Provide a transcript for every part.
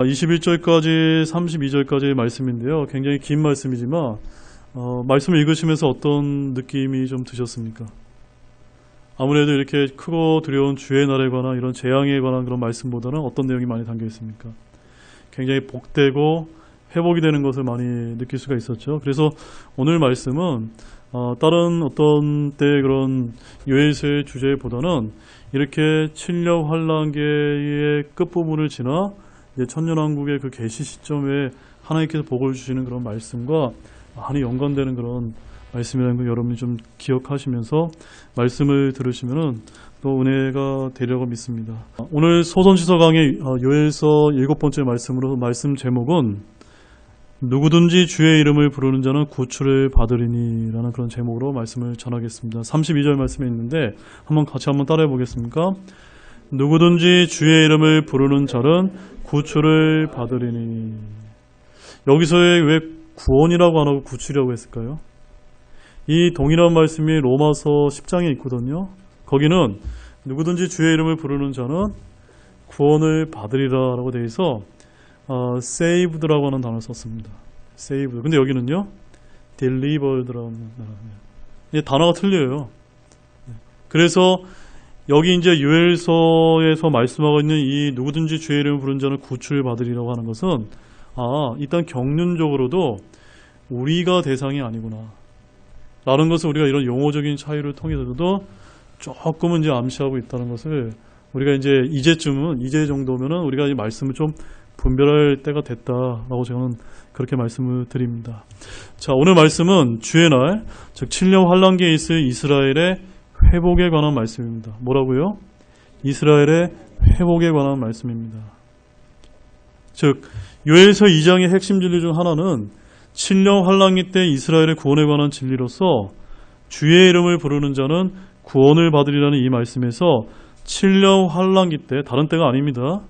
21절까지 32절까지의 말씀인데요. 굉장히 긴 말씀이지만 말씀을 읽으시면서 어떤 느낌이 좀 드셨습니까? 아무래도 이렇게 크고 두려운 주의 날에 관한 이런 재앙에 관한 그런 말씀보다는 어떤 내용이 많이 담겨 있습니까? 굉장히 복되고 회복이 되는 것을 많이 느낄 수가 있었죠. 그래서 오늘 말씀은 다른 어떤 때의 그런 요엘서의 주제보다는 이렇게 7년 환란기의 끝부분을 지나 이제 천년왕국의 그 계시 시점에 하나님께서 복을 주시는 그런 말씀과 많이 연관되는 그런 말씀이라는 걸 여러분이 좀 기억하시면서 말씀을 들으시면은 또 은혜가 되리라고 믿습니다. 오늘 소선지서 강의 요엘서 7번째 말씀으로 말씀 제목은 누구든지 주의 이름을 부르는 자는 구출을 받으리니 라는 그런 제목으로 말씀을 전하겠습니다. 32절 말씀에 있는데 같이 한번 따라해 보겠습니까? 누구든지 주의 이름을 부르는 자는 구출을 받으리니. 여기서의 왜 구원이라고 안 하고 구출이라고 했을까요? 이 동일한 말씀이 로마서 10장에 있거든요. 거기는 누구든지 주의 이름을 부르는 자는 구원을 받으리라 라고 되어 있어 saved라고 하는 단어를 썼습니다. saved. 근데 여기는요 delivered라고 하는 단어예요. 단어가 틀려요. 그래서 여기 이제 요엘서에서 말씀하고 있는 이 누구든지 주의 이름을 부르는 자는 구출을 받으리라고 하는 것은 일단 경륜적으로도 우리가 대상이 아니구나 라는 것을 우리가 이런 용어적인 차이를 통해서도 조금은 이제 암시하고 있다는 것을 우리가 이제 정도면은 우리가 이 말씀을 좀 분별할 때가 됐다라고 저는 그렇게 말씀을 드립니다. 자, 오늘 말씀은 주의 날, 즉 7년 환란기에 있을 이스라엘의 회복에 관한 말씀입니다. 뭐라고요? 이스라엘의 회복에 관한 말씀입니다. 즉 요엘서 2장의 핵심 진리 중 하나는 7년 환란기 때 이스라엘의 구원에 관한 진리로서 주의 이름을 부르는 자는 구원을 받으리라는 이 말씀에서 7년 환란기 때, 다른 때가 아닙니다.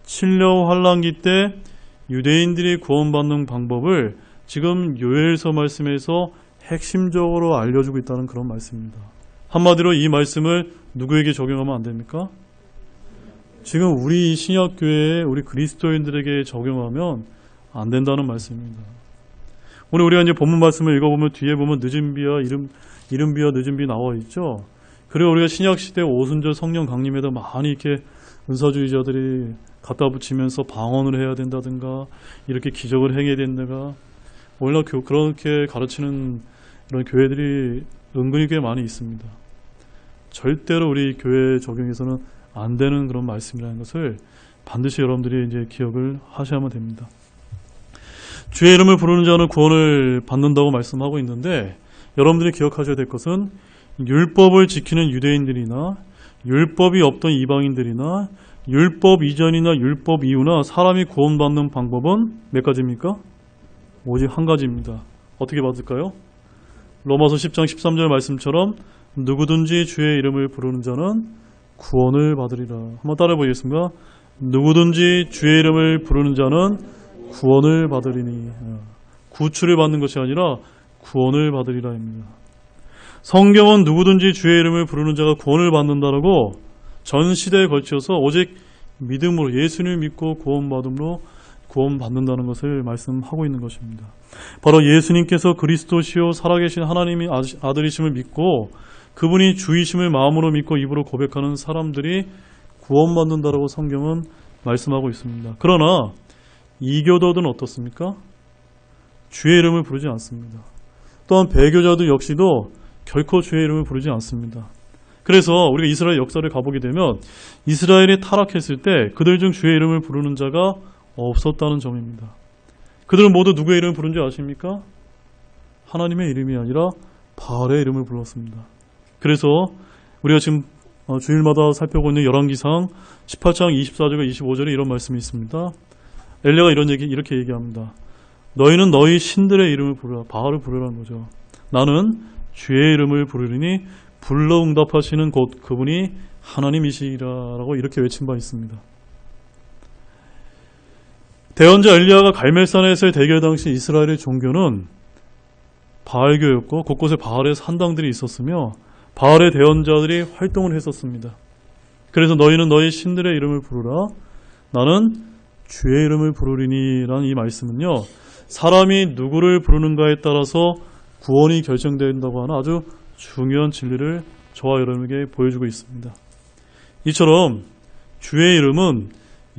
7년 환란기 때 유대인들이 구원받는 방법을 지금 요엘서 말씀에서 핵심적으로 알려주고 있다는 그런 말씀입니다. 한마디로 이 말씀을 누구에게 적용하면 안 됩니까? 지금 우리 신약교회에 우리 그리스도인들에게 적용하면 안 된다는 말씀입니다. 오늘 우리가 이제 본문 말씀을 읽어보면 뒤에 보면 늦은 비와 이른 비와 늦은 비 나와 있죠. 그리고 우리가 신약시대 오순절 성령 강림에다 많이 이렇게 은사주의자들이 갖다 붙이면서 방언을 해야 된다든가 이렇게 기적을 행해야 된다든가 원래 그렇게 가르치는 이런 교회들이 은근히 꽤 많이 있습니다. 절대로 우리 교회 적용에서는 안 되는 그런 말씀이라는 것을 반드시 여러분들이 이제 기억을 하셔야만 됩니다. 주의 이름을 부르는 자는 구원을 받는다고 말씀하고 있는데 여러분들이 기억하셔야 될 것은 율법을 지키는 유대인들이나 율법이 없던 이방인들이나 율법 이전이나 율법 이후나 사람이 구원받는 방법은 몇 가지입니까? 오직 한 가지입니다. 어떻게 받을까요? 로마서 10장 13절 말씀처럼 누구든지 주의 이름을 부르는 자는 구원을 받으리라. 한번 따라해 보겠습니다. 누구든지 주의 이름을 부르는 자는 구원을 받으리니. 구출을 받는 것이 아니라 구원을 받으리라입니다. 성경은 누구든지 주의 이름을 부르는 자가 구원을 받는다라고 전 시대에 걸쳐서 오직 믿음으로 예수님을 믿고 구원받음으로 구원받는다는 것을 말씀하고 있는 것입니다. 바로 예수님께서 그리스도시요 살아계신 하나님의 아들이심을 믿고 그분이 주이심을 마음으로 믿고 입으로 고백하는 사람들이 구원받는다라고 성경은 말씀하고 있습니다. 그러나 이교도들은 어떻습니까? 주의 이름을 부르지 않습니다. 또한 배교자들 역시도 결코 주의 이름을 부르지 않습니다. 그래서 우리가 이스라엘 역사를 가보게 되면 이스라엘이 타락했을 때 그들 중 주의 이름을 부르는 자가 없었다는 점입니다. 그들은 모두 누구의 이름을 부른 줄 아십니까? 하나님의 이름이 아니라 바알의 이름을 불렀습니다. 그래서 우리가 지금 주일마다 살펴보고 있는 열왕기상 18장 24절과 25절에 이런 말씀이 있습니다. 엘리야가 이렇게 얘기합니다. 너희는 너희 신들의 이름을 부르라. 바알을 부르라는 거죠. 나는 주의 이름을 부르리니 불러 응답하시는 곧 그분이 하나님이시라라고 이렇게 외친 바 있습니다. 대언자 엘리야가 갈멜산에서의 대결 당시 이스라엘의 종교는 바알교였고 곳곳에 바알의 산당들이 있었으며 바알의 대언자들이 활동을 했었습니다. 그래서 너희는 너희 신들의 이름을 부르라. 나는 주의 이름을 부르리니 라는 이 말씀은요, 사람이 누구를 부르는가에 따라서 구원이 결정된다고 하는 아주 중요한 진리를 저와 여러분에게 보여주고 있습니다. 이처럼 주의 이름은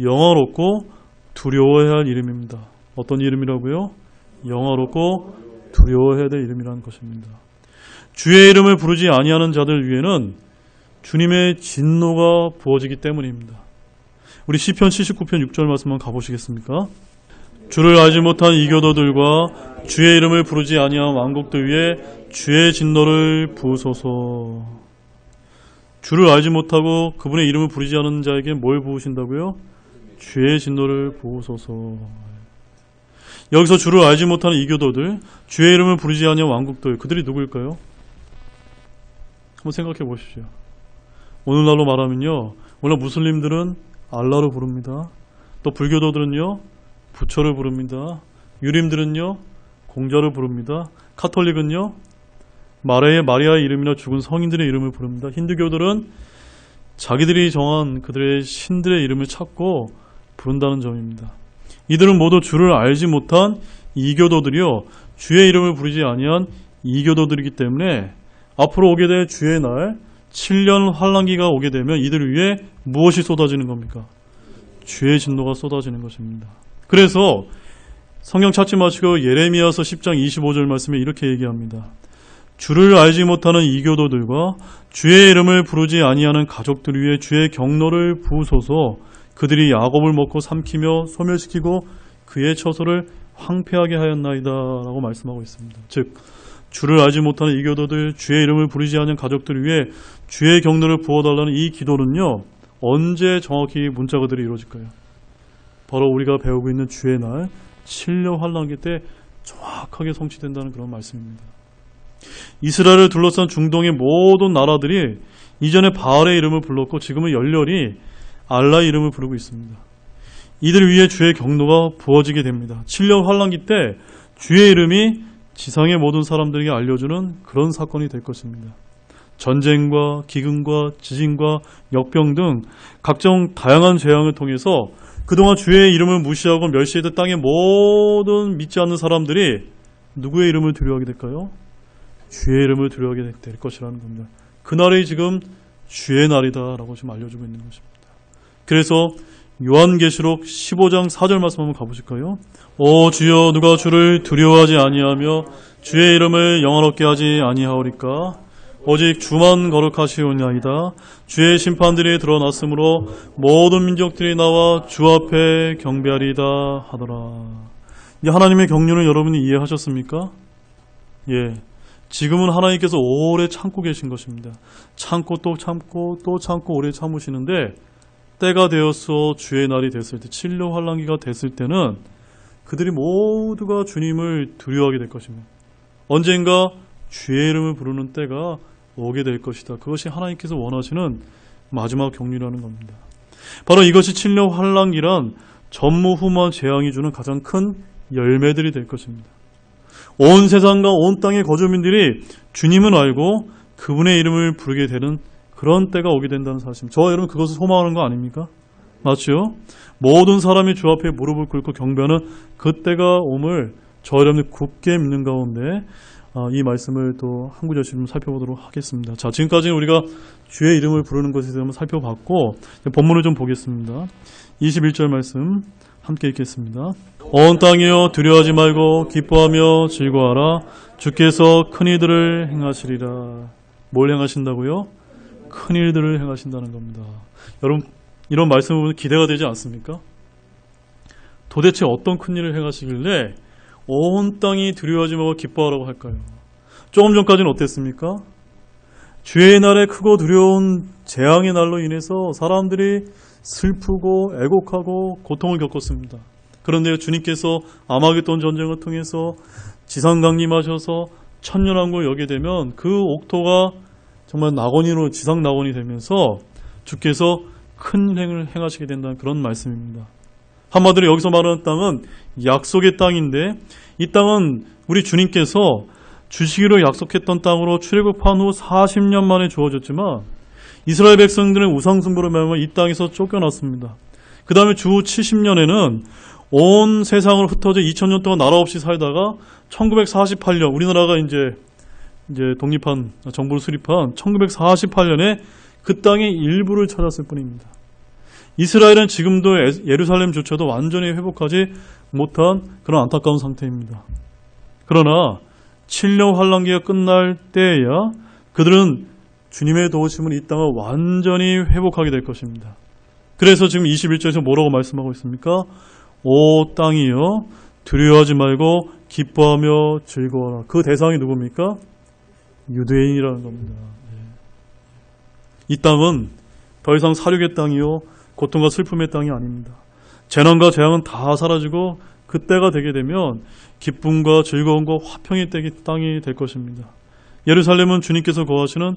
영화롭고 두려워해야 할 이름입니다. 어떤 이름이라고요? 영화롭고 두려워해야 될 이름이라는 것입니다. 주의 이름을 부르지 아니하는 자들 위에는 주님의 진노가 부어지기 때문입니다. 우리 시편 79편 6절 말씀 한번 가보시겠습니까? 주를 알지 못한 이교도들과 주의 이름을 부르지 아니한 왕국들 위에 주의 진노를 부으소서. 주를 알지 못하고 그분의 이름을 부르지 않은 자에게 뭘 부으신다고요? 주의 진노를 부으소서. 여기서 주를 알지 못하는 이교도들, 주의 이름을 부르지 아니한 왕국들, 그들이 누구일까요? 한번 생각해 보십시오. 오늘날로 말하면요, 오늘 무슬림들은 알라로 부릅니다. 또 불교도들은요, 부처를 부릅니다. 유림들은요, 공자를 부릅니다. 카톨릭은요, 마리아의 이름이나 죽은 성인들의 이름을 부릅니다. 힌두교들은 자기들이 정한 그들의 신들의 이름을 찾고 부른다는 점입니다. 이들은 모두 주를 알지 못한 이교도들이요, 주의 이름을 부르지 아니한 이교도들이기 때문에 앞으로 오게 될 주의 날 7년 환란기가 오게 되면 이들 위에 무엇이 쏟아지는 겁니까? 주의 진노가 쏟아지는 것입니다. 그래서 성경 찾지 마시고 예레미야서 10장 25절 말씀에 이렇게 얘기합니다. 주를 알지 못하는 이교도들과 주의 이름을 부르지 아니하는 가족들 위에 주의 경노를 부으소서. 그들이 야곱을 먹고 삼키며 소멸시키고 그의 처소를 황폐하게 하였나이다 라고 말씀하고 있습니다. 즉 주를 알지 못하는 이교도들, 주의 이름을 부르지 않은 가족들 위해 주의 경노를 부어달라는 이 기도는요, 언제 정확히 문자 그대로 이루어질까요? 바로 우리가 배우고 있는 주의 날 7년 환란기 때 정확하게 성취된다는 그런 말씀입니다. 이스라엘을 둘러싼 중동의 모든 나라들이 이전에 바알의 이름을 불렀고 지금은 열렬히 알라의 이름을 부르고 있습니다. 이들 위에 주의 경노가 부어지게 됩니다. 7년 환란기 때 주의 이름이 지상의 모든 사람들에게 알려주는 그런 사건이 될 것입니다. 전쟁과 기근과 지진과 역병 등 각종 다양한 재앙을 통해서 그동안 주의 이름을 무시하고 멸시했던 땅의 모든 믿지 않는 사람들이 누구의 이름을 두려워하게 될까요? 주의 이름을 두려워하게 될 것이라는 겁니다. 그날이 지금 주의 날이다라고 지금 알려주고 있는 것입니다. 그래서 요한계시록 15장 4절 말씀 한번 가보실까요? 오 주여, 누가 주를 두려워하지 아니하며 주의 이름을 영화롭게 하지 아니하오리까? 오직 주만 거룩하시오니이다. 주의 심판들이 드러났으므로 모든 민족들이 나와 주 앞에 경배하리이다 하더라. 이 하나님의 경륜을 여러분이 이해하셨습니까? 예. 지금은 하나님께서 오래 참고 계신 것입니다. 참고 또 참고 또 참고 오래 참으시는데, 때가 되어서 주의 날이 됐을 때, 7년 환란기가 됐을 때는 그들이 모두가 주님을 두려워하게 될 것입니다. 언젠가 주의 이름을 부르는 때가 오게 될 것이다. 그것이 하나님께서 원하시는 마지막 경륜이라는 겁니다. 바로 이것이 7년 환란기란 전무후무한 재앙이 주는 가장 큰 열매들이 될 것입니다. 온 세상과 온 땅의 거주민들이 주님을 알고 그분의 이름을 부르게 되는 그런 때가 오게 된다는 사실. 저와 여러분 그것을 소망하는 거 아닙니까? 맞죠? 모든 사람이 주 앞에 무릎을 꿇고 경배하는 그 때가 옴을 저와 여러분이 굳게 믿는 가운데 이 말씀을 또 한 구절씩 좀 살펴보도록 하겠습니다. 자, 지금까지는 우리가 주의 이름을 부르는 것에 대해서 살펴봤고, 본문을 좀 보겠습니다. 21절 말씀 함께 읽겠습니다. 온 땅이여 두려워하지 말고 기뻐하며 즐거워하라. 주께서 큰 일들을 행하시리라. 뭘 행하신다고요? 큰 일들을 행하신다는 겁니다. 여러분, 이런 말씀을 보면 기대가 되지 않습니까? 도대체 어떤 큰 일을 행하시길래 온 땅이 두려워하지 말고 기뻐하라고 할까요? 조금 전까지는 어땠습니까? 주의 날에 크고 두려운 재앙의 날로 인해서 사람들이 슬프고 애곡하고 고통을 겪었습니다. 그런데 주님께서 아마겟돈 전쟁을 통해서 지상 강림하셔서 천년왕국을 여게 되면 그 옥토가 정말 낙원으로 지상 낙원이 되면서 주께서 큰 행을 행하시게 된다는 그런 말씀입니다. 한마디로 여기서 말하는 땅은 약속의 땅인데, 이 땅은 우리 주님께서 주시기로 약속했던 땅으로 출애굽한 후 40년 만에 주어졌지만 이스라엘 백성들은 우상숭배로 말하면 이 땅에서 쫓겨났습니다. 그 다음에 주 70년에는 온 세상을 흩어져 2000년 동안 나라 없이 살다가 1948년 우리나라가 이제 독립한 정부를 수립한 1948년에 그 땅의 일부를 찾았을 뿐입니다. 이스라엘은 지금도 예루살렘조차도 완전히 회복하지 못한 그런 안타까운 상태입니다. 그러나 7년 환란기가 끝날 때에야 그들은 주님의 도우심은 이 땅을 완전히 회복하게 될 것입니다. 그래서 지금 21절에서 뭐라고 말씀하고 있습니까? 오 땅이여 두려워하지 말고 기뻐하며 즐거워하라. 그 대상이 누굽니까? 유대인이라는 겁니다. 이 땅은 더 이상 사륙의 땅이요 고통과 슬픔의 땅이 아닙니다. 재난과 재앙은 다 사라지고 그때가 되게 되면 기쁨과 즐거움과 화평의 땅이 될 것입니다. 예루살렘은 주님께서 거하시는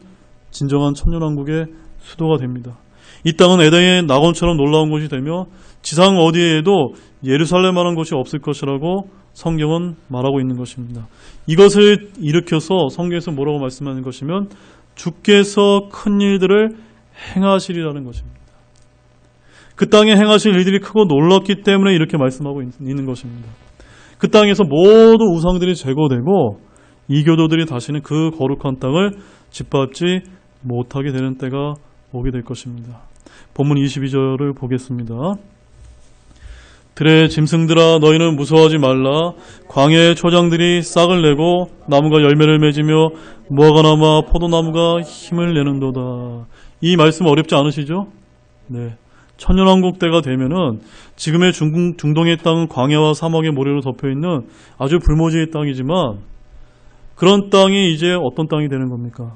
진정한 천년왕국의 수도가 됩니다. 이 땅은 에덴의 낙원처럼 놀라운 곳이 되며 지상 어디에도 예루살렘만한 곳이 없을 것이라고 성경은 말하고 있는 것입니다. 이것을 일으켜서 성경에서 뭐라고 말씀하는 것이면 주께서 큰 일들을 행하시리라는 것입니다. 그 땅에 행하실 일들이 크고 놀랍기 때문에 이렇게 말씀하고 있는 것입니다. 그 땅에서 모든 우상들이 제거되고 이교도들이 다시는 그 거룩한 땅을 짓밟지 못하게 되는 때가 오게 될 것입니다. 본문 22절을 보겠습니다. 들의 짐승들아 너희는 무서워하지 말라. 광야의 초장들이 싹을 내고 나무가 열매를 맺으며 무화과나무와 포도나무가 힘을 내는도다. 이 말씀 어렵지 않으시죠? 네. 천년왕국 때가 되면은 지금의 중동의 땅은 광야와 사막의 모래로 덮여있는 아주 불모지의 땅이지만 그런 땅이 이제 어떤 땅이 되는 겁니까?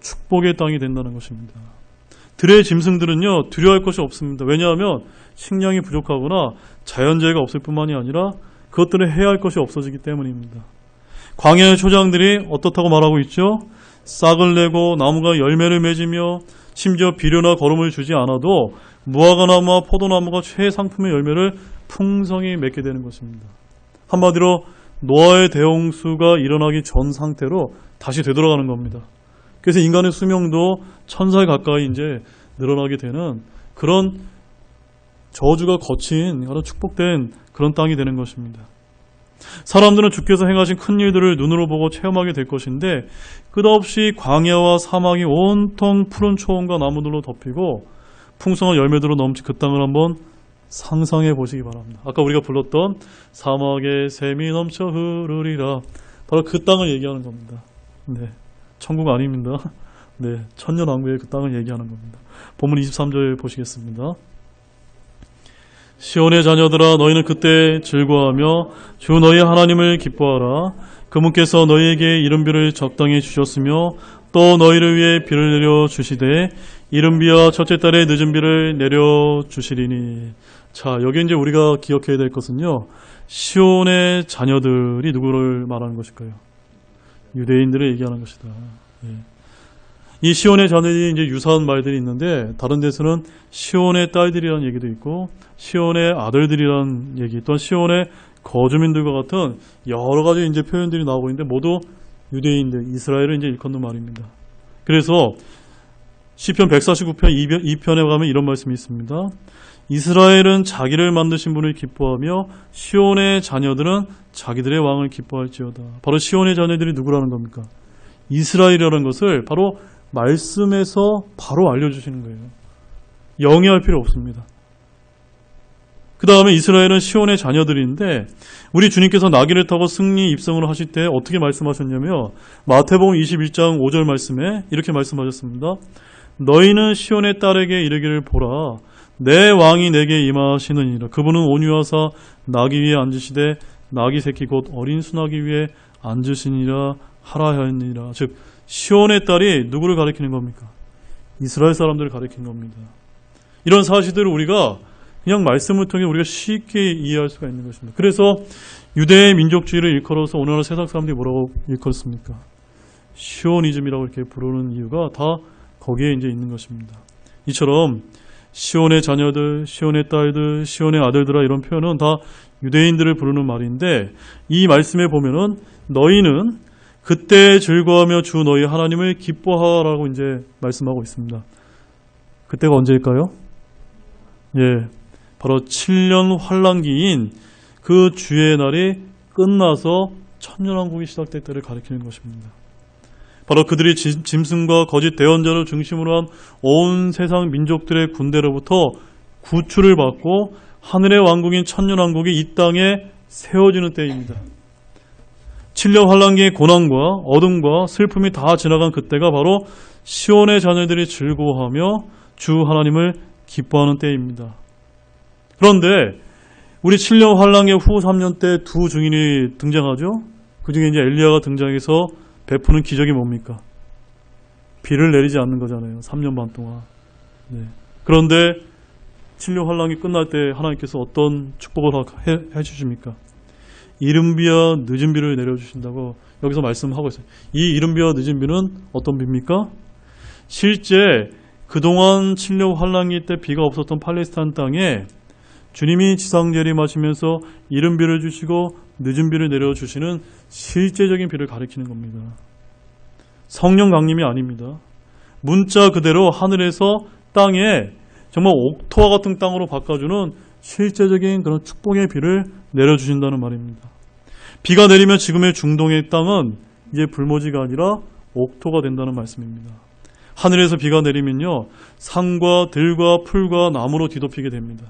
축복의 땅이 된다는 것입니다. 들의 짐승들은요 두려워할 것이 없습니다. 왜냐하면 식량이 부족하거나 자연재해가 없을 뿐만이 아니라 그것들을 해야 할 것이 없어지기 때문입니다. 광야의 초장들이 어떻다고 말하고 있죠? 싹을 내고 나무가 열매를 맺으며 심지어 비료나 거름을 주지 않아도 무화과나무와 포도나무가 최상품의 열매를 풍성히 맺게 되는 것입니다. 한마디로 노아의 대홍수가 일어나기 전 상태로 다시 되돌아가는 겁니다. 그래서 인간의 수명도 1000살 가까이 이제 늘어나게 되는 그런 저주가 거친 그런 축복된 그런 땅이 되는 것입니다. 사람들은 주께서 행하신 큰 일들을 눈으로 보고 체험하게 될 것인데 끝없이 광야와 사막이 온통 푸른 초원과 나무들로 덮이고 풍성한 열매들로 넘친 그 땅을 한번 상상해 보시기 바랍니다. 아까 우리가 불렀던 사막에 샘이 넘쳐 흐르리라 바로 그 땅을 얘기하는 겁니다. 네, 천국 아닙니다. 네, 천년왕국의 그 땅을 얘기하는 겁니다. 본문 23절 보시겠습니다. 시온의 자녀들아 너희는 그때 즐거워하며 주 너희 하나님을 기뻐하라. 그분께서 너희에게 이른비를 적당히 주셨으며 또 너희를 위해 비를 내려 주시되 이른비와 첫째 달에 늦은 비를 내려 주시리니. 자, 여기 이제 우리가 기억해야 될 것은요, 시온의 자녀들이 누구를 말하는 것일까요? 유대인들을 얘기하는 것이다. 예. 이 시온의 자녀들이 이제 유사한 말들이 있는데 다른 데서는 시온의 딸들이라는 얘기도 있고 시온의 아들들이라는 얘기, 또한 시온의 거주민들과 같은 여러 가지 이제 표현들이 나오고 있는데 모두 유대인들, 이스라엘을 이제 일컫는 말입니다. 그래서 시편 149편 2편에 가면 이런 말씀이 있습니다. 이스라엘은 자기를 만드신 분을 기뻐하며 시온의 자녀들은 자기들의 왕을 기뻐할지어다. 바로 시온의 자녀들이 누구라는 겁니까? 이스라엘이라는 것을 바로 말씀에서 바로 알려주시는 거예요. 영위할 필요 없습니다. 그 다음에 이스라엘은 시온의 자녀들인데 우리 주님께서 나귀를 타고 승리 입성을 하실 때 어떻게 말씀하셨냐면 마태복음 21장 5절 말씀에 이렇게 말씀하셨습니다. 너희는 시온의 딸에게 이르기를 보라. 내 왕이 내게 임하시느니라. 그분은 온유하사 나귀 위에 앉으시되 나귀 새끼 곧 어린 수나귀 위에 앉으시니라 하라 하였느니라. 즉 시온의 딸이 누구를 가리키는 겁니까? 이스라엘 사람들을 가리키는 겁니다. 이런 사실들을 우리가 그냥 말씀을 통해 우리가 쉽게 이해할 수가 있는 것입니다. 그래서 유대의 민족주의를 일컬어서 오늘날 세상 사람들이 뭐라고 일컬습니까? 시오니즘이라고 이렇게 부르는 이유가 다 거기에 이제 있는 것입니다. 이처럼 시온의 자녀들, 시온의 딸들, 시온의 아들들아 이런 표현은 다 유대인들을 부르는 말인데 이 말씀에 보면은 너희는 그때 즐거워하며 주 너희 하나님을 기뻐하라고 이제 말씀하고 있습니다. 그때가 언제일까요? 예, 바로 7년 환란기인 그 주의 날이 끝나서 천년왕국이 시작될 때를 가리키는 것입니다. 바로 그들이 짐승과 거짓 대언자를 중심으로 한 온 세상 민족들의 군대로부터 구출을 받고 하늘의 왕국인 천년왕국이 이 땅에 세워지는 때입니다. 7년 환란기의 고난과 어둠과 슬픔이 다 지나간 그때가 바로 시온의 자녀들이 즐거워하며 주 하나님을 기뻐하는 때입니다. 그런데 우리 7년 환란기 후 3년 때 두 증인이 등장하죠. 그 중에 이제 엘리야가 등장해서 베푸는 기적이 뭡니까? 비를 내리지 않는 거잖아요. 3년 반 동안. 네. 그런데 7년 환란기 끝날 때 하나님께서 어떤 축복을 해주십니까? 이른 비와 늦은 비를 내려주신다고 여기서 말씀하고 있어요. 이 이른 비와 늦은 비는 어떤 비입니까? 실제 그동안 7년 환란기 때 비가 없었던 팔레스타인 땅에 주님이 지상재림하시면서 이른 비를 주시고 늦은 비를 내려주시는 실제적인 비를 가리키는 겁니다. 성령 강림이 아닙니다. 문자 그대로 하늘에서 땅에 정말 옥토와 같은 땅으로 바꿔주는 실제적인 그런 축복의 비를 내려주신다는 말입니다. 비가 내리면 지금의 중동의 땅은 이제 불모지가 아니라 옥토가 된다는 말씀입니다. 하늘에서 비가 내리면요, 산과 들과 풀과 나무로 뒤덮이게 됩니다.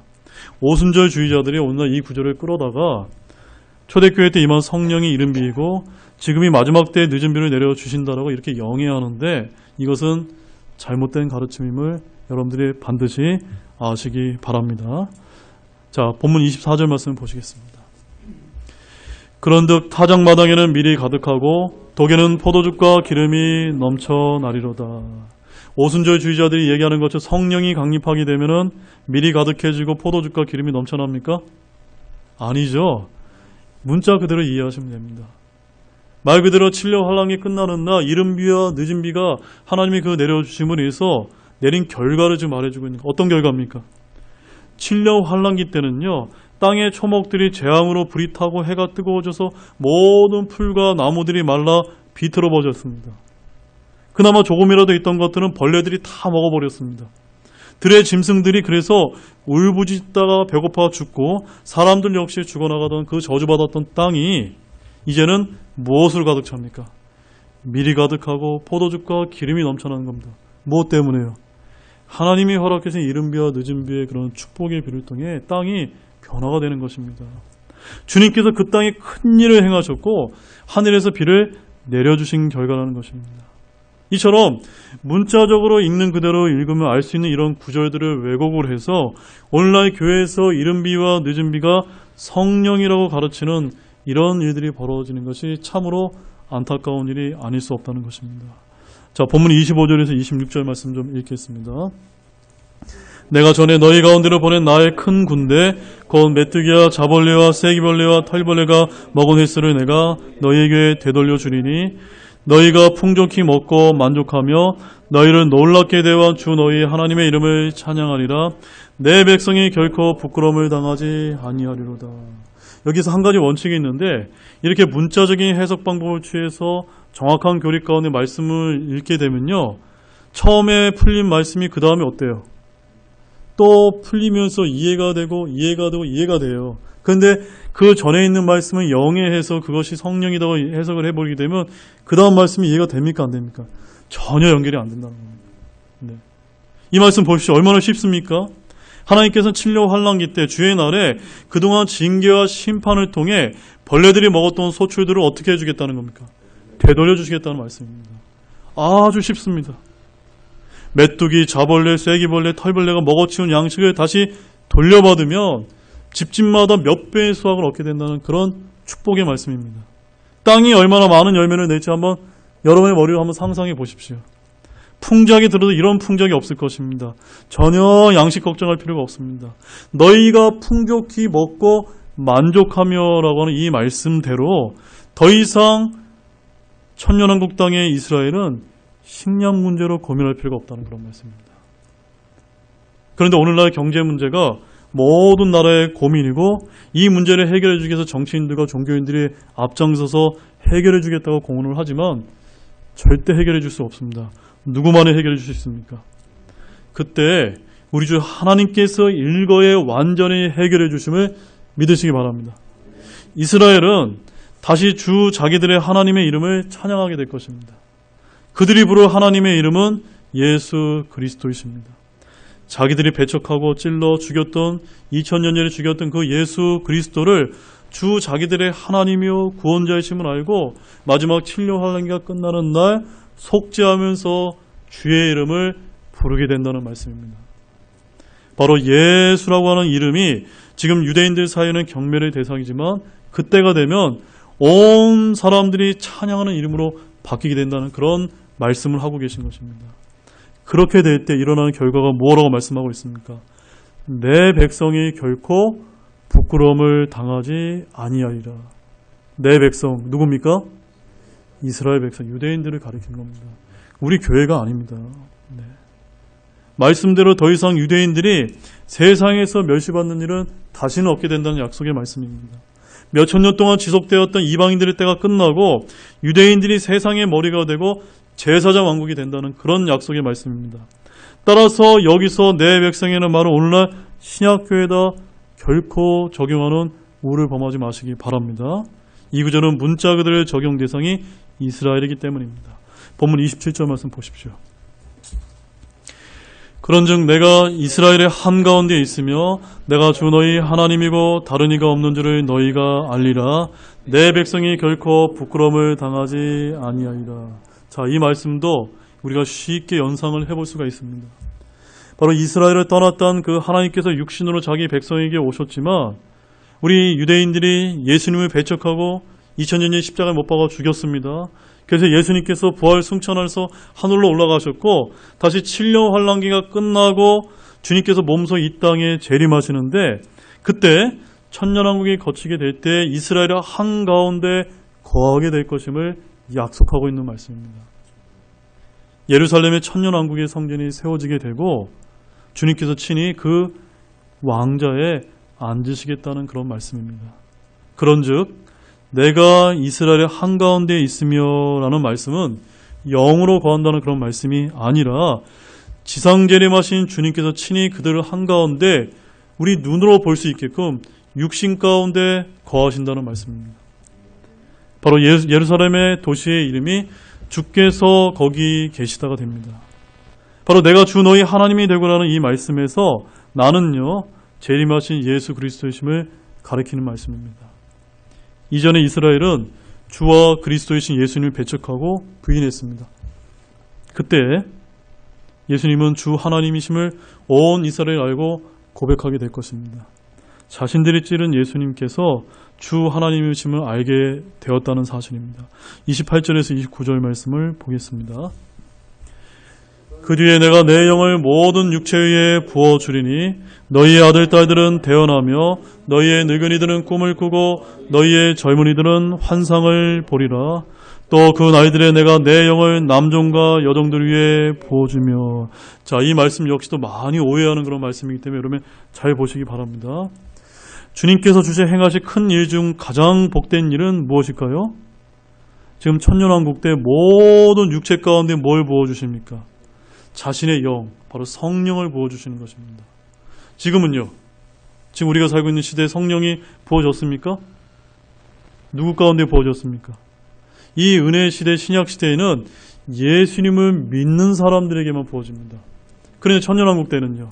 오순절주의자들이 오늘날 이 구절을 끌어다가 초대교회 때 임한 성령이 이른 비이고 지금이 마지막 때에 늦은 비를 내려주신다라고 이렇게 영해하는데 이것은 잘못된 가르침임을 여러분들이 반드시 아시기 바랍니다. 자, 본문 24절 말씀 보시겠습니다. 그런즉 타작마당에는 밀이 가득하고 독에는 포도즙과 기름이 넘쳐나리로다. 오순절주의자들이 얘기하는 것처럼 성령이 강림하게 되면은 밀이 가득해지고 포도즙과 기름이 넘쳐납니까? 아니죠. 문자 그대로 이해하시면 됩니다. 말 그대로 7년 환란이 끝나는 날 이른 비와 늦은 비가 하나님이 그 내려주심을 위해서 내린 결과를 지금 말해주고 있는 거예요. 어떤 결과입니까? 7년 환란기 때는요, 땅의 초목들이 재앙으로 불이 타고 해가 뜨거워져서 모든 풀과 나무들이 말라 비틀어버렸습니다. 그나마 조금이라도 있던 것들은 벌레들이 다 먹어버렸습니다. 들의 짐승들이 그래서 울부짖다가 배고파 죽고 사람들 역시 죽어나가던 그 저주받았던 땅이 이제는 무엇으로 가득 찹니까? 밀이 가득하고 포도즙과 기름이 넘쳐나는 겁니다. 무엇 때문에요? 하나님이 허락하신 이른 비와 늦은 비의 그런 축복의 비를 통해 땅이 변화가 되는 것입니다. 주님께서 그 땅에 큰 일을 행하셨고 하늘에서 비를 내려주신 결과라는 것입니다. 이처럼 문자적으로 읽는 그대로 읽으면 알 수 있는 이런 구절들을 왜곡을 해서 오늘날 교회에서 이른 비와 늦은 비가 성령이라고 가르치는 이런 일들이 벌어지는 것이 참으로 안타까운 일이 아닐 수 없다는 것입니다. 자, 본문 25절에서 26절 말씀 좀 읽겠습니다. 내가 전에 너희 가운데로 보낸 나의 큰 군대 곧 메뚜기와 자벌레와 쐐기벌레와 털벌레가 먹은 횟수를 내가 너희에게 되돌려 주리니 너희가 풍족히 먹고 만족하며 너희를 놀랍게 대한 주 너희 하나님의 이름을 찬양하리라. 내 백성이 결코 부끄러움을 당하지 아니하리로다. 여기서 한 가지 원칙이 있는데 이렇게 문자적인 해석 방법을 취해서 정확한 교리 가운데 말씀을 읽게 되면요, 처음에 풀린 말씀이 그 다음에 어때요? 또 풀리면서 이해가 되고 이해가 돼요. 그런데 그 전에 있는 말씀은 영해해서 그것이 성령이라고 해석을 해버리게 되면 그 다음 말씀이 이해가 됩니까 안 됩니까? 전혀 연결이 안 된다는 겁니다. 네. 이 말씀 보십시오. 얼마나 쉽습니까? 하나님께서는 7년 환란기 때 주의 날에 그동안 징계와 심판을 통해 벌레들이 먹었던 소출들을 어떻게 해주겠다는 겁니까? 되돌려 주시겠다는 말씀입니다. 아주 쉽습니다. 메뚜기, 자벌레, 쐐기벌레, 털벌레가 먹어치운 양식을 다시 돌려받으면 집집마다 몇 배의 수확을 얻게 된다는 그런 축복의 말씀입니다. 땅이 얼마나 많은 열매를 낼지 한번 여러분의 머리로 한번 상상해 보십시오. 풍작이 들어도 이런 풍작이 없을 것입니다. 전혀 양식 걱정할 필요가 없습니다. 너희가 풍족히 먹고 만족하며 라고 하는 이 말씀대로 더 이상 천년왕국 땅의 이스라엘은 식량 문제로 고민할 필요가 없다는 그런 말씀입니다. 그런데 오늘날 경제 문제가 모든 나라의 고민이고 이 문제를 해결해 주기 위해서 정치인들과 종교인들이 앞장서서 해결해 주겠다고 공언을 하지만 절대 해결해 줄 수 없습니다. 누구만이 해결해 줄 수 있습니까? 그때 우리 주 하나님께서 일거에 완전히 해결해 주심을 믿으시기 바랍니다. 이스라엘은 다시 주 자기들의 하나님의 이름을 찬양하게 될 것입니다. 그들이 부를 하나님의 이름은 예수 그리스도이십니다. 자기들이 배척하고 찔러 죽였던 2000년 전에 죽였던 그 예수 그리스도를 주 자기들의 하나님이요 구원자이심을 알고 마지막 칠려 환란기가 끝나는 날 속죄하면서 주의 이름을 부르게 된다는 말씀입니다. 바로 예수라고 하는 이름이 지금 유대인들 사이에는 경멸의 대상이지만 그때가 되면 온 사람들이 찬양하는 이름으로 바뀌게 된다는 그런 말씀을 하고 계신 것입니다. 그렇게 될 때 일어나는 결과가 뭐라고 말씀하고 있습니까? 내 백성이 결코 부끄러움을 당하지 아니하리라. 내 백성 누굽니까? 이스라엘 백성, 유대인들을 가리키는 겁니다. 우리 교회가 아닙니다. 네. 말씀대로 더 이상 유대인들이 세상에서 멸시받는 일은 다시는 없게 된다는 약속의 말씀입니다. 몇천 년 동안 지속되었던 이방인들의 때가 끝나고 유대인들이 세상의 머리가 되고 제사장 왕국이 된다는 그런 약속의 말씀입니다. 따라서 여기서 내 백성에는 말은 오늘날 신약교회에다 결코 적용하는 우를 범하지 마시기 바랍니다. 이 구절은 문자 그들의 적용 대상이 이스라엘이기 때문입니다. 본문 27절 말씀 보십시오. 그런즉 내가 이스라엘의 한가운데 있으며 내가 주 너희 하나님이고 다른 이가 없는 줄을 너희가 알리라. 내 백성이 결코 부끄러움을 당하지 아니하리라. 자, 이 말씀도 우리가 쉽게 연상을 해볼 수가 있습니다. 바로 이스라엘을 떠났던 그 하나님께서 육신으로 자기 백성에게 오셨지만 우리 유대인들이 예수님을 배척하고 2000년 전 십자가에 못 박아 죽였습니다. 그래서 예수님께서 부활 승천하셔서 하늘로 올라가셨고 다시 7년 환란기가 끝나고 주님께서 몸소 이 땅에 재림하시는데 그때 천년왕국이 거치게 될 때 이스라엘의 한가운데 거하게 될 것임을 약속하고 있는 말씀입니다. 예루살렘의 천년왕국의 성전이 세워지게 되고 주님께서 친히 그 왕자에 앉으시겠다는 그런 말씀입니다. 그런즉 내가 이스라엘의 한가운데 있으며 라는 말씀은 영으로 거한다는 그런 말씀이 아니라 지상재림하신 주님께서 친히 그들을 한가운데 우리 눈으로 볼 수 있게끔 육신 가운데 거하신다는 말씀입니다. 바로 예루살렘의 도시의 이름이 주께서 거기 계시다가 됩니다. 바로 내가 주 너희 하나님이 되고라는 이 말씀에서 나는요 재림하신 예수 그리스도이심을 가리키는 말씀입니다. 이전에 이스라엘은 주와 그리스도이신 예수님을 배척하고 부인했습니다. 그때 예수님은 주 하나님이심을 온 이스라엘이 알고 고백하게 될 것입니다. 자신들이 찌른 예수님께서 주 하나님이심을 알게 되었다는 사실입니다. 28절에서 29절 말씀을 보겠습니다. 그 뒤에 내가 내 영을 모든 육체 위에 부어주리니 너희의 아들 딸들은 태어나며 너희의 늙은이들은 꿈을 꾸고 너희의 젊은이들은 환상을 보리라. 또 그 나이들에 내가 내 영을 남종과 여종들 위에 부어주며. 자, 이 말씀 역시도 많이 오해하는 그런 말씀이기 때문에 여러분 잘 보시기 바랍니다. 주님께서 주제 행하실 큰 일 중 가장 복된 일은 무엇일까요? 지금 천년왕국 때 모든 육체 가운데 뭘 부어주십니까? 자신의 영, 바로 성령을 부어주시는 것입니다. 지금은요, 지금 우리가 살고 있는 시대에 성령이 부어졌습니까? 누구 가운데 부어졌습니까? 이 은혜의 시대, 신약 시대에는 예수님을 믿는 사람들에게만 부어집니다. 그런데 천년왕국 때는요,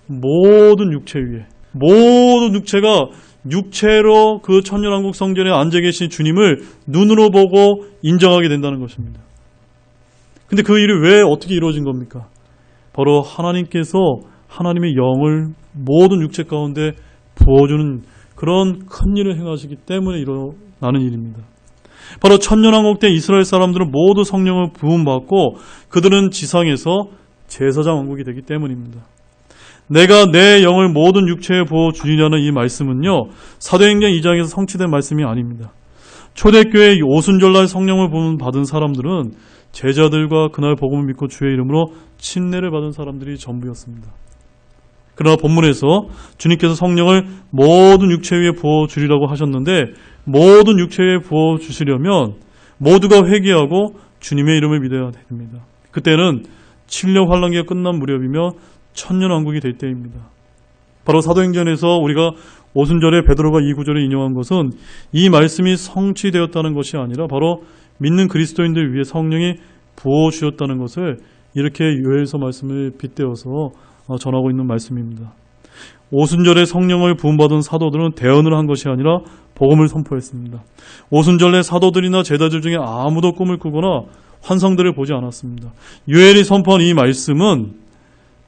모든 육체 위에, 모든 육체가 육체로 그 천년왕국 성전에 앉아 계신 주님을 눈으로 보고 인정하게 된다는 것입니다. 근데 그 일이 왜 어떻게 이루어진 겁니까? 바로 하나님께서 하나님의 영을 모든 육체 가운데 부어주는 그런 큰 일을 행하시기 때문에 일어나는 일입니다. 바로 천년왕국 때 이스라엘 사람들은 모두 성령을 부음받고 그들은 지상에서 제사장 왕국이 되기 때문입니다. 내가 내 영을 모든 육체에 부어주리라는 이 말씀은요, 사도행전 2장에서 성취된 말씀이 아닙니다. 초대교회 오순절날 성령을 부음받은 사람들은 제자들과 그날 복음을 믿고 주의 이름으로 침례를 받은 사람들이 전부였습니다. 그러나 본문에서 주님께서 성령을 모든 육체 위에 부어주리라고 하셨는데 모든 육체 위에 부어주시려면 모두가 회개하고 주님의 이름을 믿어야 됩니다. 그때는 7년 환란기가 끝난 무렵이며 천년왕국이 될 때입니다. 바로 사도행전에서 우리가 오순절에 베드로가 이 구절을 인용한 것은 이 말씀이 성취되었다는 것이 아니라 바로 믿는 그리스도인들 위해 성령이 부어주셨다는 것을 이렇게 요엘서 말씀을 빗대어서 전하고 있는 말씀입니다. 오순절에 성령을 부음받은 사도들은 대언을 한 것이 아니라 복음을 선포했습니다. 오순절에 사도들이나 제자들 중에 아무도 꿈을 꾸거나 환상들을 보지 않았습니다. 요엘이 선포한 이 말씀은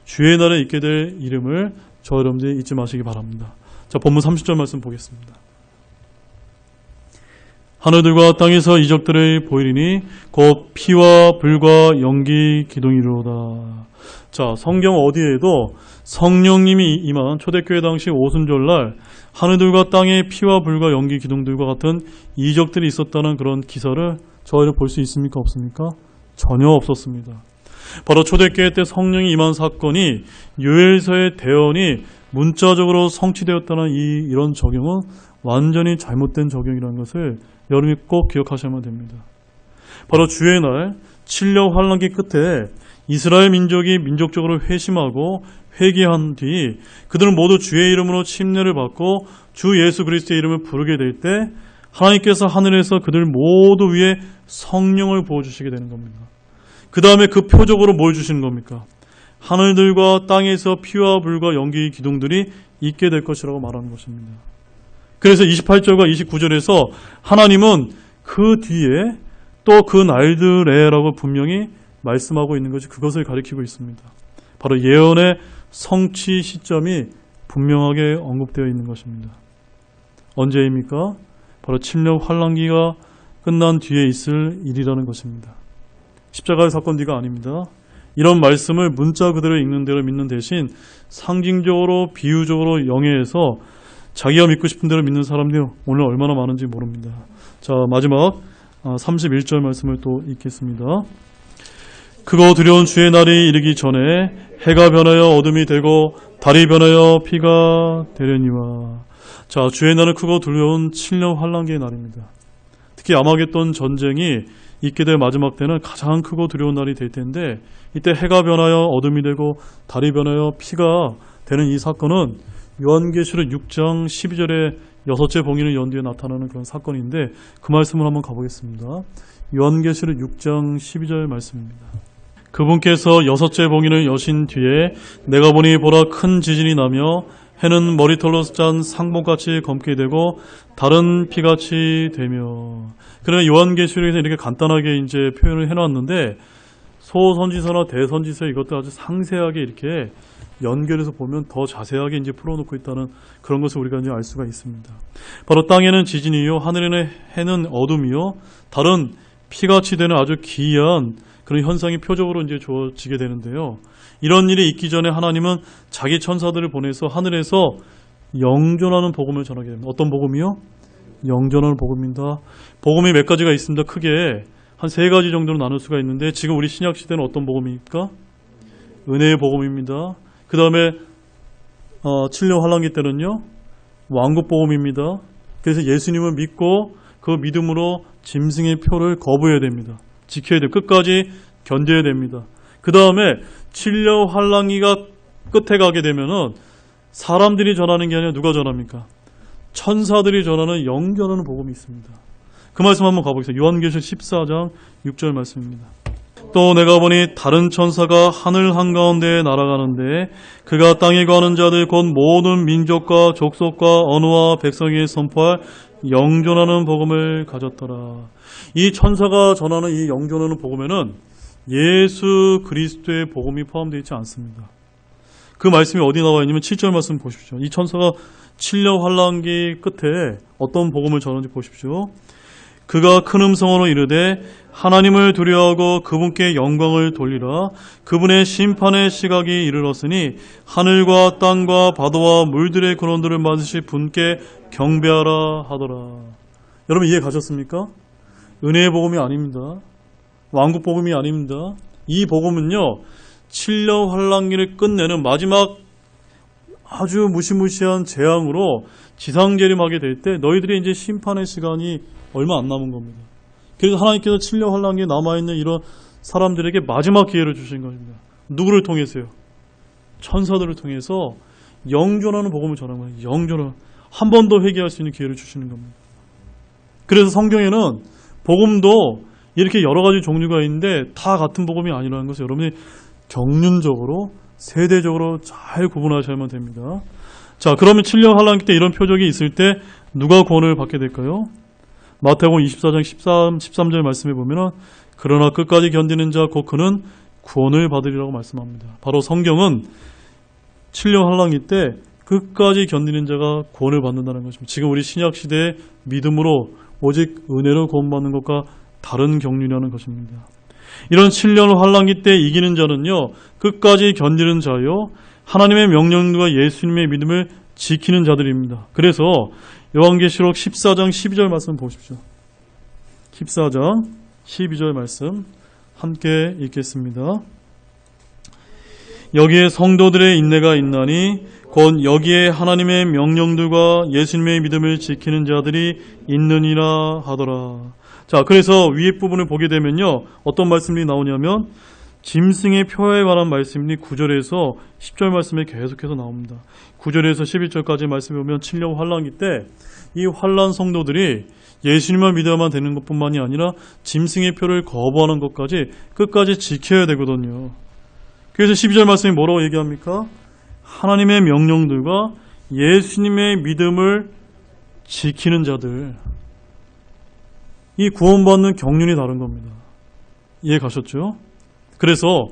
주의 날에 있게 될 이름을 저 여러분들이 잊지 마시기 바랍니다. 자, 본문 30절 말씀 보겠습니다. 하늘들과 땅에서 이적들을 보이리니 곧 피와 불과 연기 기둥이로다. 자, 성경 어디에도 성령님이 임한 초대교회 당시 오순절날 하늘들과 땅에 피와 불과 연기 기둥들과 같은 이적들이 있었다는 그런 기사를 저희는 볼 수 있습니까? 없습니까? 전혀 없었습니다. 바로 초대교회 때 성령이 임한 사건이 요엘서의 대언이 문자적으로 성취되었다는 이런 적용은 완전히 잘못된 적용이라는 것을 여러분이 꼭 기억하셔야만 됩니다. 바로 주의 날 7년 환란기 끝에 이스라엘 민족이 민족적으로 회심하고 회개한 뒤 그들은 모두 주의 이름으로 침례를 받고 주 예수 그리스도의 이름을 부르게 될 때 하나님께서 하늘에서 그들 모두 위에 성령을 부어주시게 되는 겁니다. 그 다음에 그 표적으로 뭘 주시는 겁니까? 하늘들과 땅에서 피와 불과 연기 기둥들이 있게 될 것이라고 말하는 것입니다. 그래서 28절과 29절에서 하나님은 그 뒤에 또 그 날들에라고 분명히 말씀하고 있는 것이 그것을 가리키고 있습니다. 바로 예언의 성취 시점이 분명하게 언급되어 있는 것입니다. 언제입니까? 바로 7년 환란기가 끝난 뒤에 있을 일이라는 것입니다. 십자가의 사건 뒤가 아닙니다. 이런 말씀을 문자 그대로 읽는 대로 믿는 대신 상징적으로 비유적으로 영해해서 자기가 믿고 싶은 대로 믿는 사람들이 오늘 얼마나 많은지 모릅니다. 자, 마지막 31절 말씀을 또 읽겠습니다. 크고 두려운 주의 날이 이르기 전에 해가 변하여 어둠이 되고 달이 변하여 피가 되려니와. 자, 주의 날은 크고 두려운 7년 환란기의 날입니다. 특히 아마겟돈 전쟁이 있게 될 마지막 때는 가장 크고 두려운 날이 될 텐데 이때 해가 변하여 어둠이 되고 달이 변하여 피가 되는 이 사건은 요한계시록 6장 12절에 여섯째 봉인을 연 뒤에 나타나는 그런 사건인데 그 말씀을 한번 가보겠습니다. 요한계시록 6장 12절 말씀입니다. 그분께서 여섯째 봉인을 여신 뒤에 내가 보니 보라 큰 지진이 나며 해는 머리털로 짠 상복같이 검게 되고 달은 피같이 되며. 그러나 요한계시록에서 이렇게 간단하게 이제 표현을 해놨는데 소선지서나 대선지서 이것도 아주 상세하게 이렇게 연결해서 보면 더 자세하게 이제 풀어놓고 있다는 그런 것을 우리가 이제 알 수가 있습니다. 바로 땅에는 지진이요, 하늘에는 해는 어둠이요, 달은 피같이 되는 아주 기이한 그런 현상이 표적으로 이제 주어지게 되는데요. 이런 일이 있기 전에 하나님은 자기 천사들을 보내서 하늘에서 영존하는 복음을 전하게 됩니다. 어떤 복음이요? 영존하는 복음입니다. 복음이 몇 가지가 있습니다. 크게 한 3가지 정도로 나눌 수가 있는데 지금 우리 신약 시대는 어떤 복음입니까? 은혜의 복음입니다. 그 다음에 7년 환란기 때는요, 왕국 복음입니다. 그래서 예수님을 믿고 그 믿음으로 짐승의 표를 거부해야 됩니다. 지켜야 돼요. 끝까지 견뎌야 됩니다. 그 다음에 7년 환란기가 끝에 가게 되면은 사람들이 전하는 게 아니라 누가 전합니까? 천사들이 전하는 영전하는 복음이 있습니다. 그 말씀 한번 가보겠습니다. 요한계시록 14장 6절 말씀입니다. 또 내가 보니 다른 천사가 하늘 한가운데에 날아가는데 그가 땅에 거하는 자들 곧 모든 민족과 족속과 언어와 백성에게 선포할 영존하는 복음을 가졌더라. 이 천사가 전하는 이 영존하는 복음에는 예수 그리스도의 복음이 포함되어 있지 않습니다. 그 말씀이 어디 나와 있냐면 7절 말씀 보십시오. 이 천사가 7년 환란기 끝에 어떤 복음을 전하는지 보십시오. 그가 큰 음성으로 이르되 하나님을 두려워하고 그분께 영광을 돌리라. 그분의 심판의 시각이 이르렀으니 하늘과 땅과 바다와 물들의 근원들을 만드실 분께 경배하라 하더라. 여러분 이해 가셨습니까? 은혜의 복음이 아닙니다. 왕국 복음이 아닙니다. 이 복음은요, 7년 환란기를 끝내는 마지막 아주 무시무시한 재앙으로 지상재림하게 될 때 너희들이 이제 심판의 시간이 얼마 안 남은 겁니다. 그래서 하나님께서 7년 환란기에 남아있는 이런 사람들에게 마지막 기회를 주신 것입니다. 누구를 통해서요? 천사들을 통해서 영존하는 복음을 전하는 거예요. 영존을 한 번 더 회개할 수 있는 기회를 주시는 겁니다. 그래서 성경에는 복음도 이렇게 여러 가지 종류가 있는데 다 같은 복음이 아니라는 것을 여러분이 경륜적으로 세대적으로 잘 구분하셔야만 됩니다. 자, 그러면 7년 환란기 때 이런 표적이 있을 때 누가 구원을 받게 될까요? 마태복음 24장 13절 말씀해 보면은 그러나 끝까지 견디는 자 곧 그는 구원을 받으리라고 말씀합니다. 바로 성경은 7년 환란기 때 끝까지 견디는 자가 구원을 받는다는 것입니다. 지금 우리 신약 시대의 믿음으로 오직 은혜로 구원받는 것과 다른 경륜이라는 것입니다. 이런 7년 환란기 때 이기는 자는요, 끝까지 견디는 자요, 하나님의 명령과 예수님의 믿음을 지키는 자들입니다. 그래서 요한계시록 14장 12절 말씀 보십시오. 14장 12절 말씀 함께 읽겠습니다. 여기에 성도들의 인내가 있나니 곧 여기에 하나님의 명령들과 예수님의 믿음을 지키는 자들이 있느니라 하더라. 자, 그래서 위에 부분을 보게 되면요, 어떤 말씀이 나오냐면 짐승의 표에 관한 말씀이 9절에서 10절 말씀에 계속해서 나옵니다. 9절에서 11절까지 말씀을 보면 7년 환란기 때 이 환란 성도들이 예수님만 믿어야만 되는 것뿐만이 아니라 짐승의 표를 거부하는 것까지 끝까지 지켜야 되거든요. 그래서 12절 말씀이 뭐라고 얘기합니까? 하나님의 명령들과 예수님의 믿음을 지키는 자들, 이 구원받는 경륜이 다른 겁니다. 이해 가셨죠? 그래서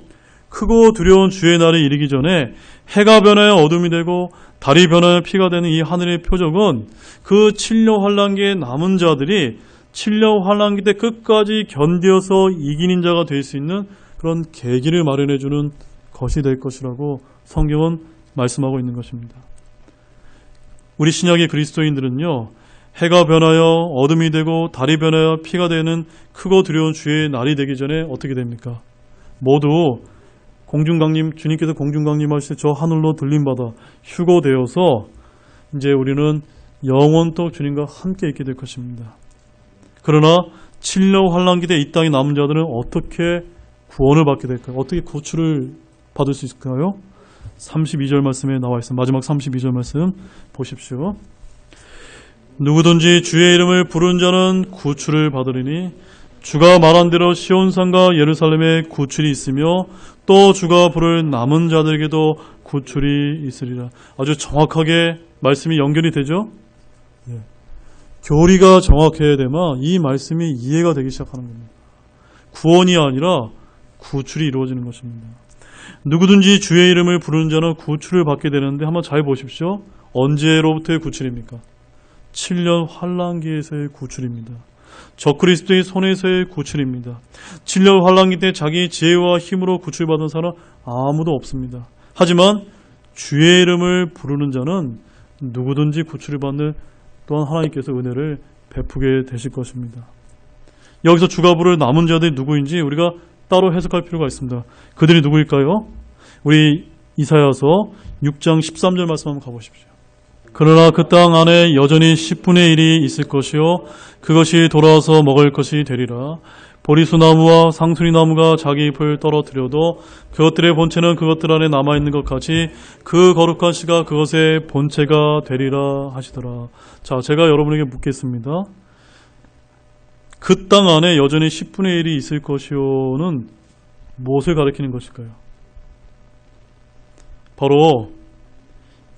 크고 두려운 주의 날이 이르기 전에 해가 변하여 어둠이 되고 달이 변하여 피가 되는 이 하늘의 표적은 그 7년 환란기에 남은 자들이 7년 환란기 때 끝까지 견뎌서 이기는 자가 될 수 있는 그런 계기를 마련해 주는 것이 될 것이라고 성경은 말씀하고 있는 것입니다. 우리 신약의 그리스도인들은요, 해가 변하여 어둠이 되고 달이 변하여 피가 되는 크고 두려운 주의 날이 되기 전에 어떻게 됩니까? 모두 주님께서 공중강림하실 때 저 하늘로 들림받아 휴거되어서 이제 우리는 영원토록 주님과 함께 있게 될 것입니다. 그러나 7년 환란기 때 이 땅에 남은 자들은 어떻게 구원을 받게 될까요? 어떻게 구출을 받을 수 있을까요? 32절 말씀에 나와 있습니다. 마지막 32절 말씀 보십시오. 누구든지 주의 이름을 부른 자는 구출을 받으리니 주가 말한 대로 시온산과 예루살렘에 구출이 있으며 또 주가 부를 남은 자들에게도 구출이 있으리라. 아주 정확하게 말씀이 연결이 되죠? 예. 교리가 정확해야 되면 이 말씀이 이해가 되기 시작하는 겁니다. 구원이 아니라 구출이 이루어지는 것입니다. 누구든지 주의 이름을 부르는 자는 구출을 받게 되는데 한번 잘 보십시오. 언제로부터의 구출입니까? 7년 환란기에서의 구출입니다. 적그리스도의 손에서의 구출입니다. 7년 환란기 때 자기 지혜와 힘으로 구출받은 사람은 아무도 없습니다. 하지만 주의 이름을 부르는 자는 누구든지 구출을 받는 또한 하나님께서 은혜를 베푸게 되실 것입니다. 여기서 주가 부를 남은 자들이 누구인지 우리가 따로 해석할 필요가 있습니다. 그들이 누구일까요? 우리 이사야서 6장 13절 말씀 한번 가보십시오. 그러나 그 땅 안에 여전히 10분의 1이 있을 것이요 그것이 돌아와서 먹을 것이 되리라. 보리수나무와 상수리나무가 자기 잎을 떨어뜨려도 그것들의 본체는 그것들 안에 남아있는 것 같이 그 거룩한 씨가 그것의 본체가 되리라 하시더라. 자, 제가 여러분에게 묻겠습니다. 그 땅 안에 여전히 10분의 1이 있을 것이요는 무엇을 가리키는 것일까요? 바로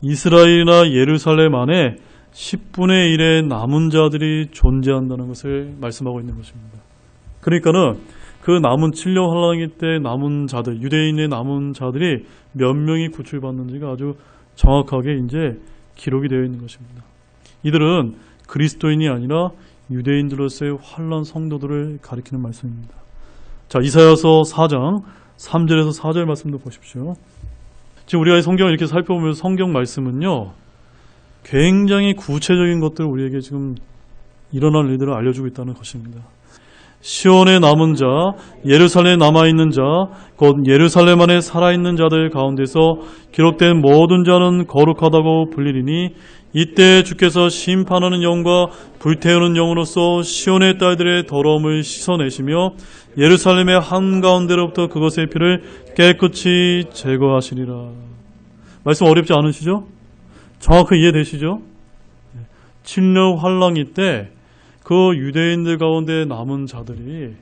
이스라엘이나 예루살렘 안에 10분의 1의 남은 자들이 존재한다는 것을 말씀하고 있는 것입니다. 그러니까는 그 남은 7년 환란기 때 남은 자들, 유대인의 남은 자들이 몇 명이 구출받는지가 아주 정확하게 이제 기록이 되어 있는 것입니다. 이들은 그리스도인이 아니라 유대인들로서의 환란 성도들을 가리키는 말씀입니다. 자, 이사야서 4장 3절에서 4절 말씀도 보십시오. 지금 우리가 성경을 이렇게 살펴보면서 성경 말씀은요, 굉장히 구체적인 것들을 우리에게 지금 일어날 일들을 알려주고 있다는 것입니다. 시온에 남은 자, 예루살렘에 남아있는 자, 곧 예루살렘 안에 살아있는 자들 가운데서 기록된 모든 자는 거룩하다고 불리리니 이때 주께서 심판하는 영과 불태우는 영으로서 시온의 딸들의 더러움을 씻어내시며 예루살렘의 한가운데로부터 그것의 피를 깨끗이 제거하시리라. 말씀 어렵지 않으시죠? 정확하게 이해되시죠? 7년 환란기 때 그 유대인들 가운데 남은 자들이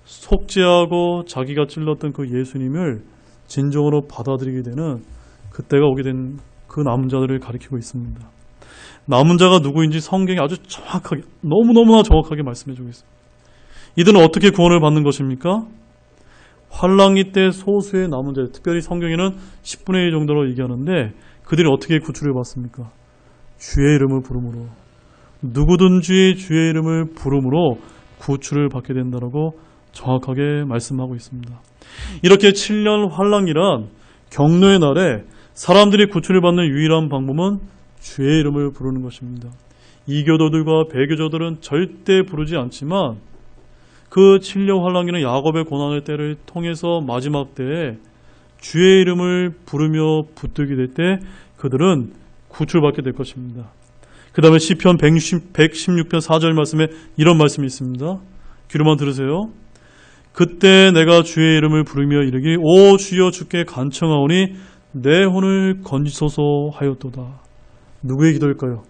속죄하고 자기가 찔렀던 그 예수님을 진정으로 받아들이게 되는 그때가 오게 된 그 남은 자들을 가리키고 있습니다. 남은 자가 누구인지 성경이 아주 정확하게, 너무너무나 정확하게 말씀해주고 있습니다. 이들은 어떻게 구원을 받는 것입니까? 환란기 때 소수의 남은 자들, 특별히 성경에는 10분의 1 정도로 얘기하는데 그들이 어떻게 구출을 받습니까? 주의 이름을 부름으로, 누구든지 주의 이름을 부름으로 구출을 받게 된다라고 정확하게 말씀하고 있습니다. 이렇게 7년 환란기란 경노의 날에 사람들이 구출을 받는 유일한 방법은 주의 이름을 부르는 것입니다. 이교도들과 배교도들은 절대 부르지 않지만 그 7년 환란기는 야곱의 고난의 때를 통해서 마지막 때에 주의 이름을 부르며 붙들게 될 때 그들은 구출받게 될 것입니다. 그 다음에 시편 116편 4절 말씀에 이런 말씀이 있습니다. 귀로만 들으세요. 그때 내가 주의 이름을 부르며 이르기 오 주여 주께 간청하오니 내 혼을 건지소서 하였도다. 누구의 기도일까요?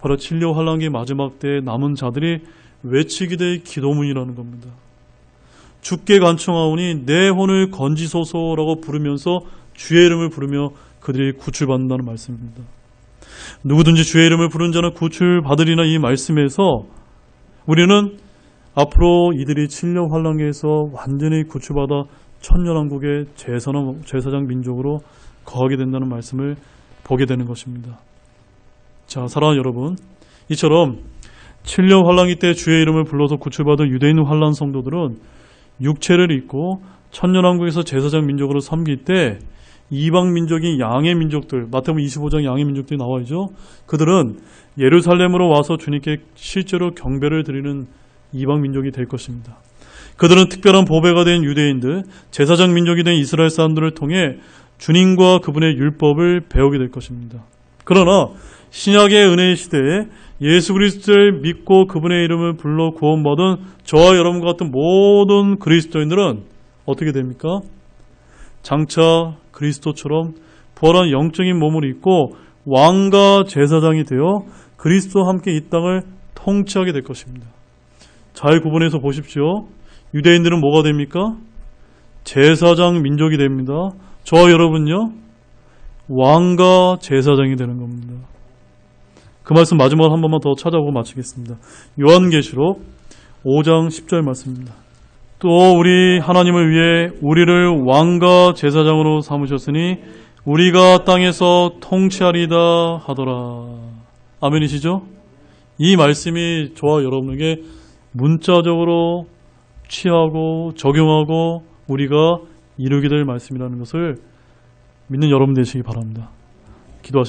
바로 7년 환란기 마지막 때에 남은 자들이 외치게 될 기도문이라는 겁니다. 주께 간청하오니 내 혼을 건지소서라고 부르면서 주의 이름을 부르며 그들이 구출받는다는 말씀입니다. 누구든지 주의 이름을 부른 자는 구출받으리나 이 말씀에서 우리는 앞으로 이들이 7년 환란기에서 완전히 구출받아 천년왕국의 제사장 민족으로 거하게 된다는 말씀을 보게 되는 것입니다. 자, 사랑하는 여러분, 이처럼 7년 환란기 때 주의 이름을 불러서 구출받은 유대인 환란 성도들은 육체를 입고 천년왕국에서 제사장 민족으로 섬길 때 이방 민족인 양의 민족들, 마태복음 25장 양의 민족들이 나와있죠. 그들은 예루살렘으로 와서 주님께 실제로 경배를 드리는 이방 민족이 될 것입니다. 그들은 특별한 보배가 된 유대인들, 제사장 민족이 된 이스라엘 사람들을 통해 주님과 그분의 율법을 배우게 될 것입니다. 그러나 신약의 은혜의 시대에 예수 그리스도를 믿고 그분의 이름을 불러 구원받은 저와 여러분과 같은 모든 그리스도인들은 어떻게 됩니까? 장차 그리스도처럼 부활한 영적인 몸을 입고 왕과 제사장이 되어 그리스도와 함께 이 땅을 통치하게 될 것입니다. 잘 구분해서 보십시오. 유대인들은 뭐가 됩니까? 제사장 민족이 됩니다. 저와 여러분요? 왕과 제사장이 되는 겁니다. 그 말씀 마지막으로 한 번만 더 찾아보고 마치겠습니다. 요한계시록 5장 10절 말씀입니다. 또 우리 하나님을 위해 우리를 왕과 제사장으로 삼으셨으니 우리가 땅에서 통치하리다 하더라. 아멘이시죠? 이 말씀이 저와 여러분에게 문자적으로 취하고 적용하고 우리가 이루게 될 말씀이라는 것을 믿는 여러분 되시기 바랍니다. 기도하시겠습니다.